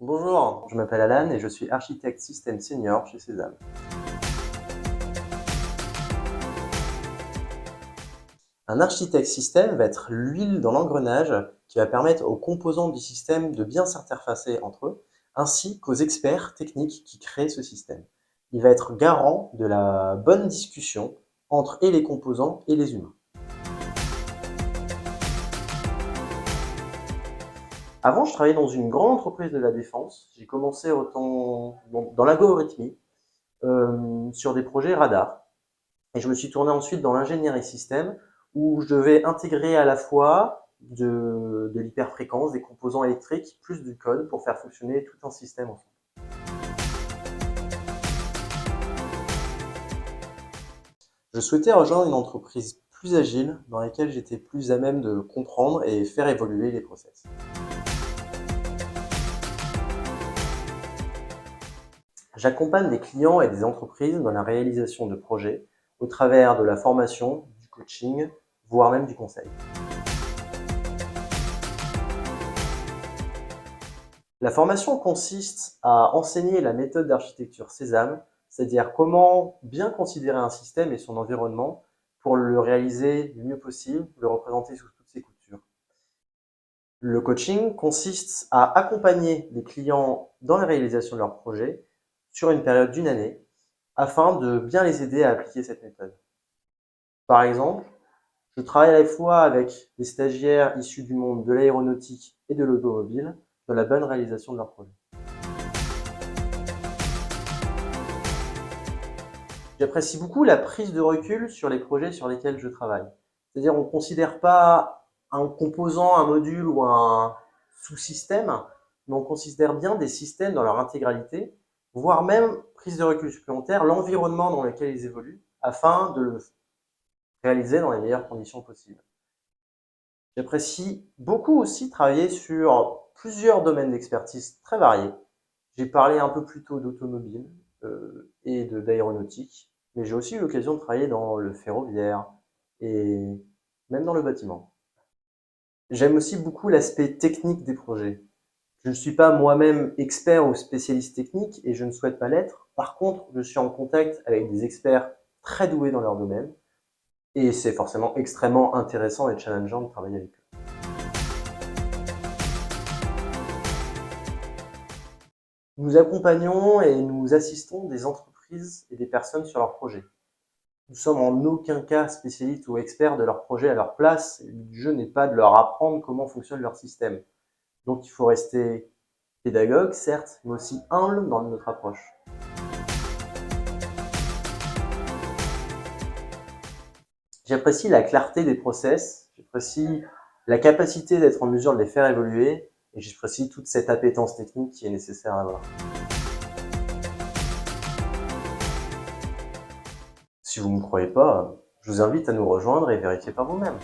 Bonjour, je m'appelle Alan et je suis architecte système senior chez Sésame. Un architecte système va être l'huile dans l'engrenage qui va permettre aux composants du système de bien s'interfacer entre eux, ainsi qu'aux experts techniques qui créent ce système. Il va être garant de la bonne discussion entre les composants et les humains. Avant, je travaillais dans une grande entreprise de la défense. J'ai commencé dans l'algorithmie, sur des projets radars. Et je me suis tourné ensuite dans l'ingénierie système, où je devais intégrer à la fois de l'hyperfréquence, des composants électriques, plus du code pour faire fonctionner tout un système ensemble. Je souhaitais rejoindre une entreprise plus agile, dans laquelle j'étais plus à même de comprendre et faire évoluer les process. J'accompagne des clients et des entreprises dans la réalisation de projets, au travers de la formation, du coaching, voire même du conseil. La formation consiste à enseigner la méthode d'architecture Sésame, c'est-à-dire comment bien considérer un système et son environnement pour le réaliser le mieux possible, le représenter sous toutes ses coutures. Le coaching consiste à accompagner les clients dans la réalisation de leurs projets sur une période d'une année afin de bien les aider à appliquer cette méthode. Par exemple, je travaille à la fois avec des stagiaires issus du monde de l'aéronautique et de l'automobile dans la bonne réalisation de leurs projets. J'apprécie beaucoup la prise de recul sur les projets sur lesquels je travaille. C'est-à-dire, on ne considère pas un composant, un module ou un sous-système, mais on considère bien des systèmes dans leur intégralité, voire même, prise de recul supplémentaire, l'environnement dans lequel ils évoluent, afin de le réaliser dans les meilleures conditions possibles. J'apprécie beaucoup aussi travailler sur plusieurs domaines d'expertise très variés. J'ai parlé un peu plus tôt d'automobile et d'aéronautique, mais j'ai aussi eu l'occasion de travailler dans le ferroviaire et même dans le bâtiment. J'aime aussi beaucoup l'aspect technique des projets. Je ne suis pas moi-même expert ou spécialiste technique et je ne souhaite pas l'être. Par contre, je suis en contact avec des experts très doués dans leur domaine et c'est forcément extrêmement intéressant et challengeant de travailler avec eux. Nous accompagnons et nous assistons des entreprises et des personnes sur leurs projets. Nous sommes en aucun cas spécialistes ou experts de leur projet à leur place. Le but du jeu n'est pas de leur apprendre comment fonctionne leur système. Donc il faut rester pédagogue, certes, mais aussi humble dans notre approche. J'apprécie la clarté des process, j'apprécie la capacité d'être en mesure de les faire évoluer, et j'apprécie toute cette appétence technique qui est nécessaire à avoir. Si vous ne me croyez pas, je vous invite à nous rejoindre et vérifier par vous-même.